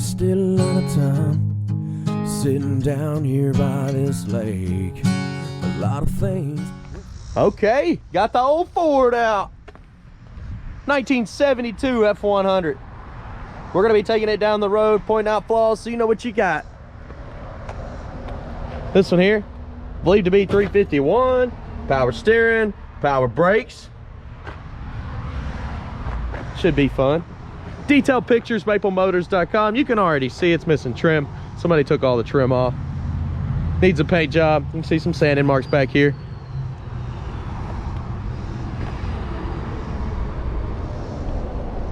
wasted a lot of time sitting down here by this lake. A lot of things. Okay, got the old Ford out. 1972 F100. We're gonna be taking it down the road, pointing out flaws so you know what you got. This one here, believed to be 351, power steering, power brakes. Should be fun. Detailed pictures, maplemotors.com. You can already see it's missing trim. Somebody took all the trim off. Needs a paint job. You can see some sanding marks back here.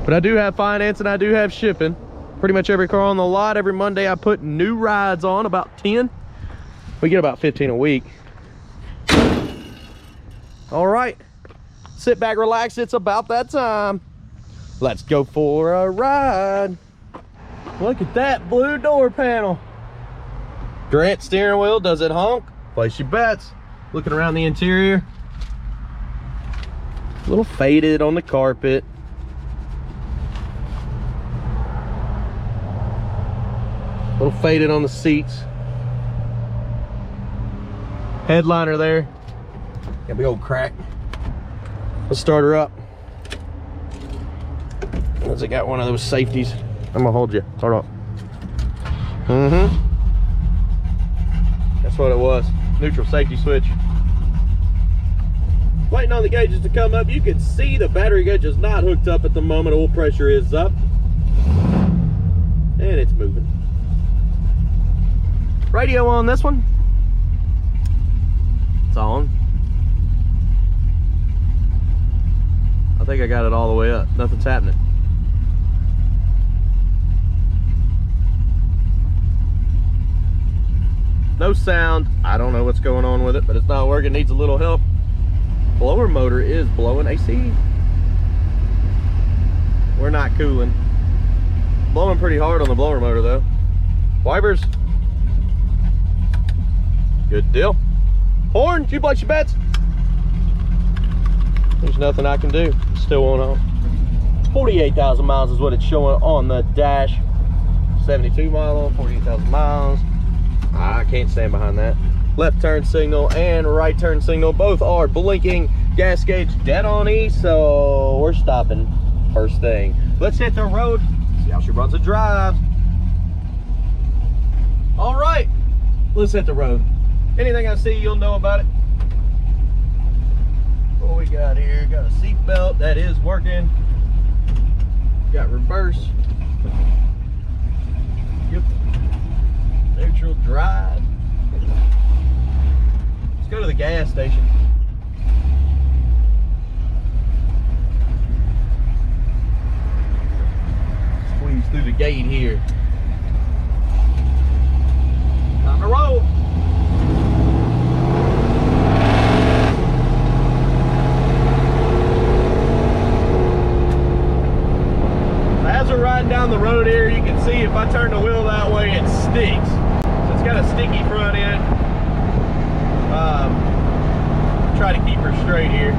But I do have finance and I do have shipping. Pretty much every car on the lot. Every Monday I put new rides on, about 10. We get about 15 a week. All right, sit back, relax. It's about that time. Let's go for a ride. Look at that blue door panel. Grant steering wheel, does it honk? Place your bets. Looking around the interior. A little faded on the carpet. A little faded on the seats. Headliner there. Got a big old crack. Let's start her up. Once I got one of those safeties, I'm gonna hold you. Hold on. That's what it was. Neutral safety switch. Waiting on the gauges to come up. You can see the battery gauge is not hooked up at the moment. Oil pressure is up. And it's moving. Radio on this one. It's on. I think I got it all the way up. Nothing's happening. No sound. I don't know what's going on with it, but it's not working. Needs a little help. Blower motor is blowing AC. We're not cooling. Blowing pretty hard on the blower motor though. Wipers. Good deal. Horn, you place your bets. There's nothing I can do. Still won't on. 48,000 miles is what it's showing on the dash. 72 model, 48,000 miles. I can't stand behind that. Left turn signal and right turn signal both are blinking. Gas gauge dead on E, so we're stopping first thing. Let's hit the road, see how she runs a drive. All right, let's hit the road. Anything I see, you'll know about it. What we got here? Got a seat belt that is working. Got reverse. Yep. Neutral drive. Let's go to the gas station. Squeeze through the gate here. On the road. As we're riding down the road here, you can see if I turn the wheel that way, it sticks. So it's got a sticky front end. Try to keep her straight here.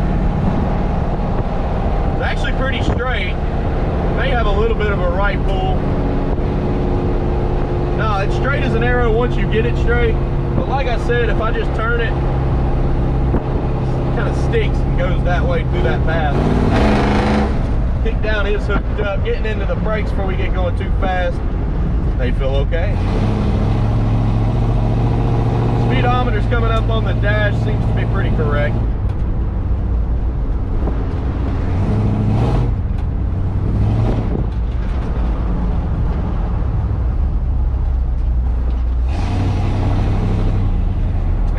It's actually pretty straight. May have a little bit of a right pull. No, it's straight as an arrow once you get it straight. But like I said, if I just turn it, it kind of sticks and goes that way through that path. Kick down is hooked up. Getting into the brakes before we get going too fast, they feel okay. Speedometer's coming up on the dash, seems to be pretty correct.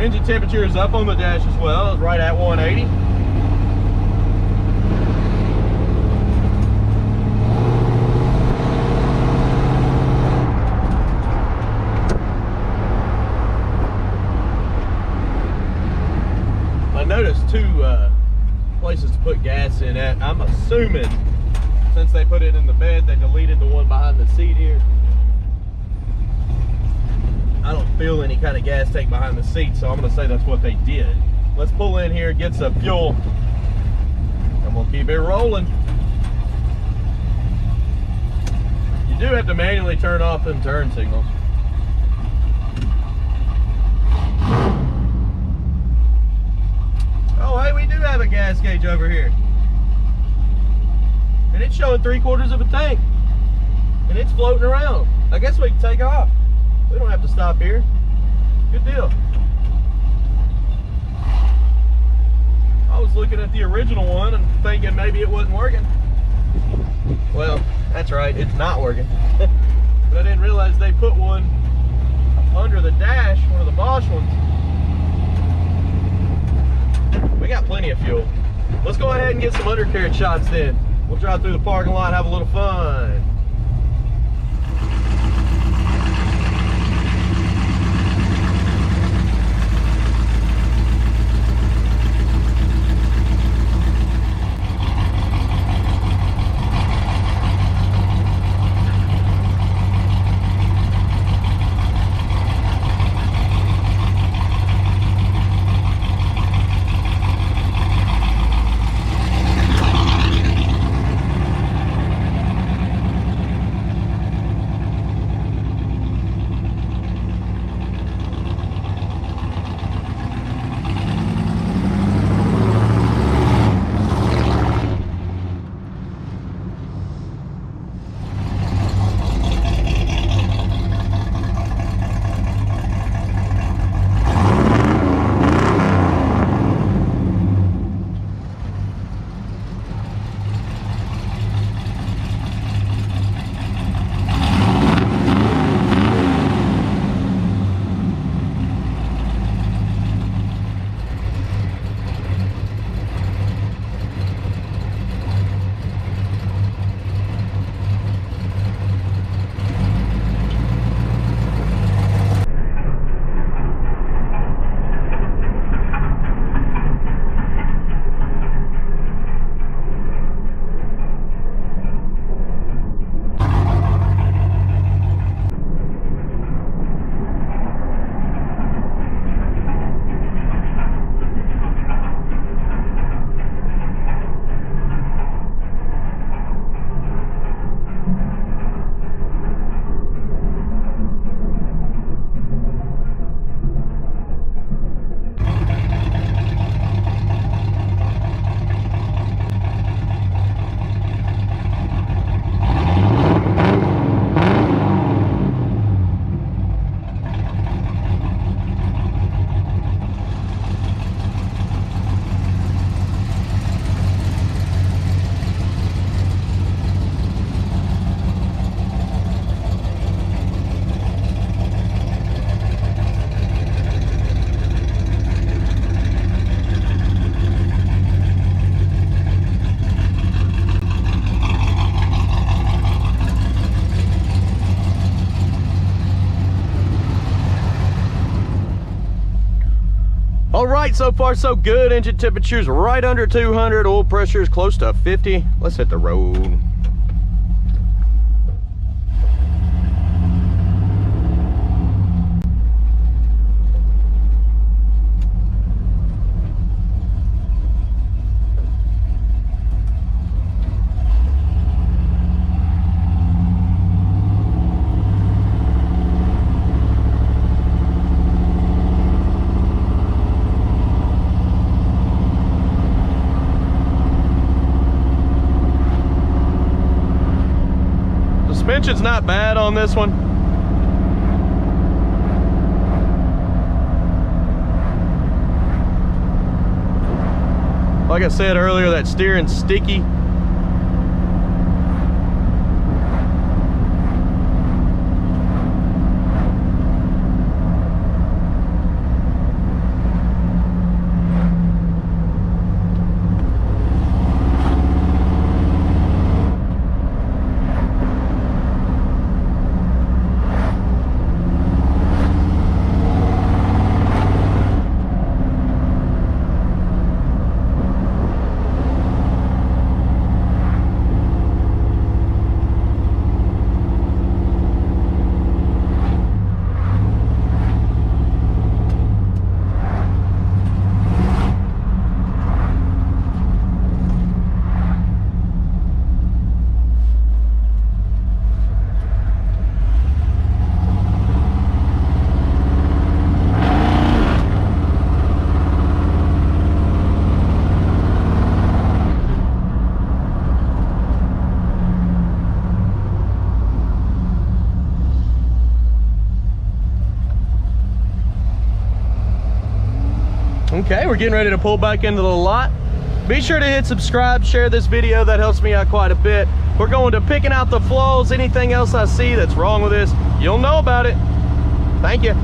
Engine temperature is up on the dash as well. It's right at 180. I noticed two places to put gas in at. I'm assuming since they put it in the bed, they deleted the one behind the seat here. I don't feel any kind of gas tank behind the seat, so I'm going to say that's what they did. Let's pull in here, get some fuel, and we'll keep it rolling. You do have to manually turn off them turn signals. Oh, hey, we do have a gas gauge over here. And it's showing 3/4 of a tank. And it's floating around. I guess we can take off. We don't have to stop here. Good deal. I was looking at the original one and thinking maybe it wasn't working. Well, that's right, it's not working. But I didn't realize they put one under the dash, one of the Bosch ones. We got plenty of fuel. Let's go ahead and get some undercarriage shots then. We'll drive through the parking lot, have a little fun. All right, so far so good. Engine temperature's right under 200. Oil pressure is close to 50. Let's hit the road. Suspension's not bad on this one. Like I said earlier, that steering's sticky. Okay, we're getting ready to pull back into the lot. Be sure to hit subscribe, share this video, that helps me out quite a bit. We're going to picking out the flaws, anything else I see that's wrong with this, you'll know about it. Thank you.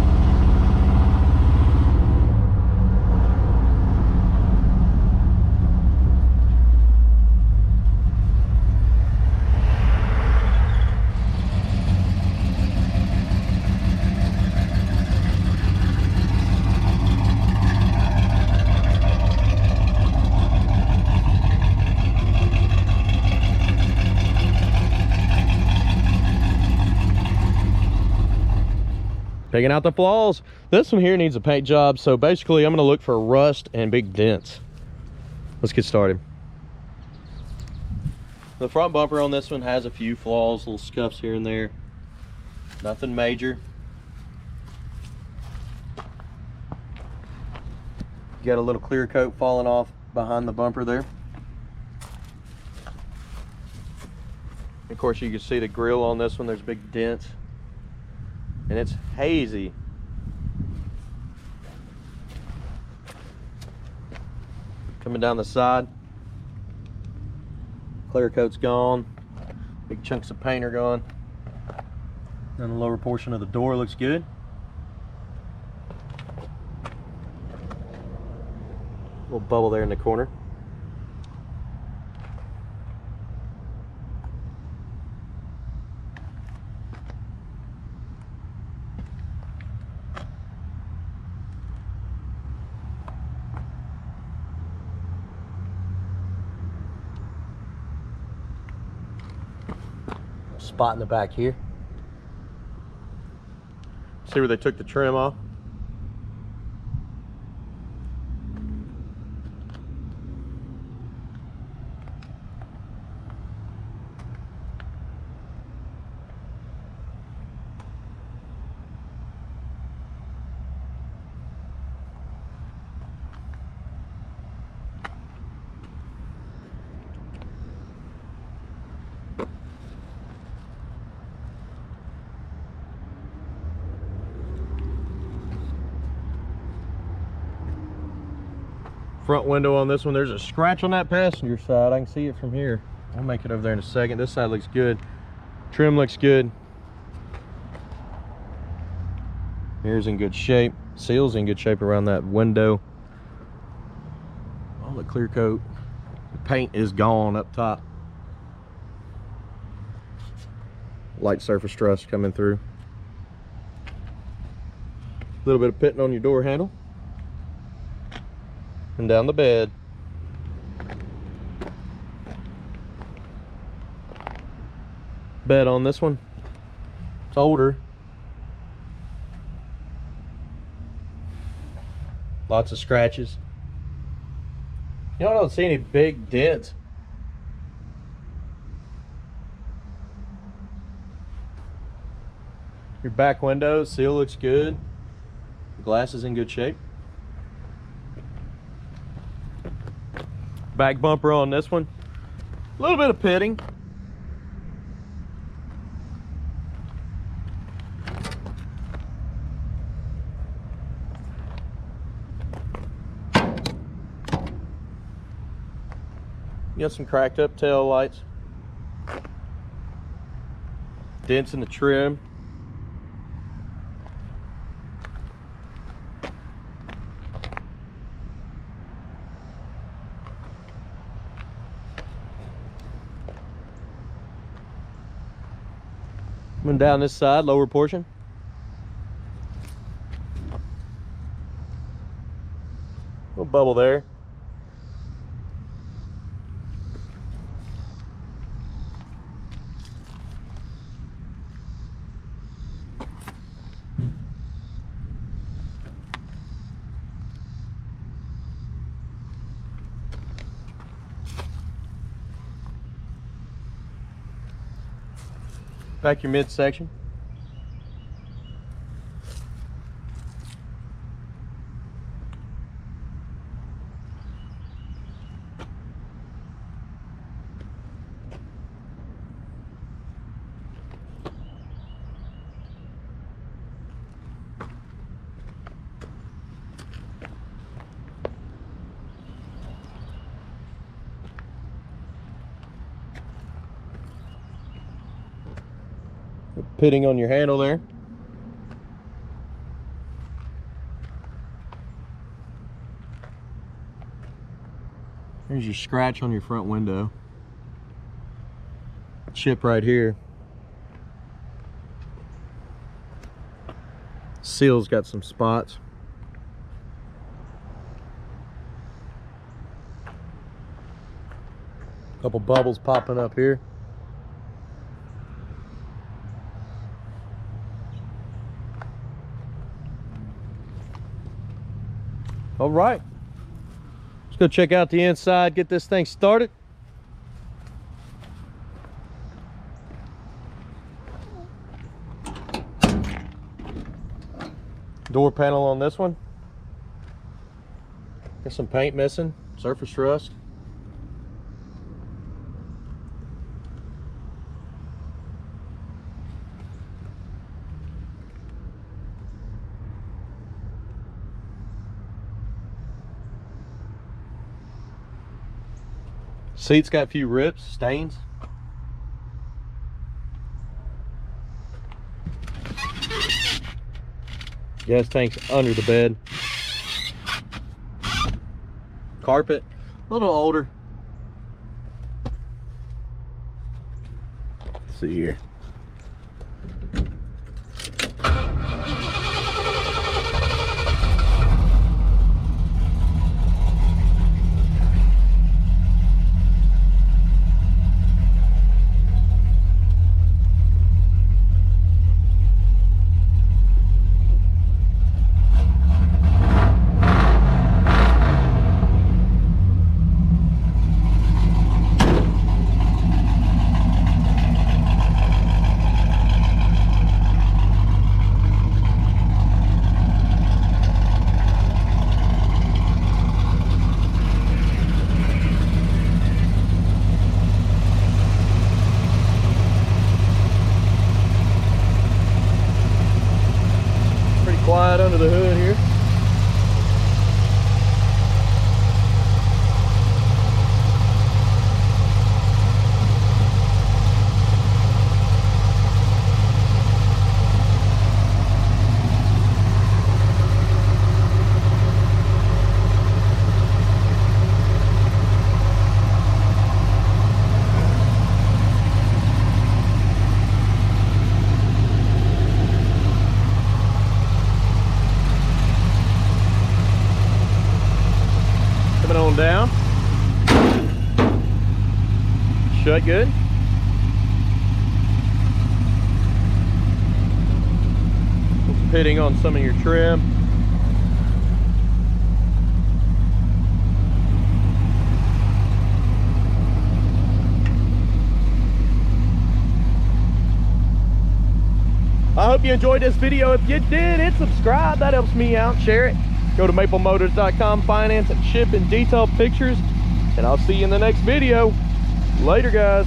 Picking out the flaws. This one here needs a paint job, so basically I'm gonna look for rust and big dents. Let's get started. The front bumper on this one has a few flaws, little scuffs here and there. Nothing major. You got a little clear coat falling off behind the bumper there. Of course, you can see the grill on this one, there's big dents. And it's hazy. Coming down the side, clear coat's gone, big chunks of paint are gone. And the lower portion of the door looks good. Little bubble there in the corner. Spot in the back here. See where they took the trim off? Front window on this one, there's a scratch on that passenger side. I can see it from here. I'll make it over there in a second. This side looks good. Trim looks good. Mirror's in good shape. Seal's in good shape around that window. All the clear coat. The paint is gone up top. Light surface rust coming through. A little bit of pitting on your door handle. And down the bed. Bed on this one, it's older. Lots of scratches. You don't see any big dents. Your back window seal looks good. The glass is in good shape. Back bumper on this one, a little bit of pitting. You got some cracked up tail lights. Dents in the trim. Coming down this side, lower portion. Little bubble there. Back your midsection. Pitting on your handle there. There's your scratch on your front window. Chip right here. Seal's got some spots. Couple bubbles popping up here. All right, let's go check out the inside, get this thing started. Door panel on this one. Got some paint missing, surface rust. Seat's got a few rips, stains. Gas tank's under the bed. Carpet, a little older. Let's see here. Quiet under the hood here. On down. Shut good. Pitting on some of your trim. I hope you enjoyed this video. If you did, hit subscribe. That helps me out. Share it. Go to maplemotors.com, finance and ship and detailed pictures, and I'll see you in the next video. Later, guys.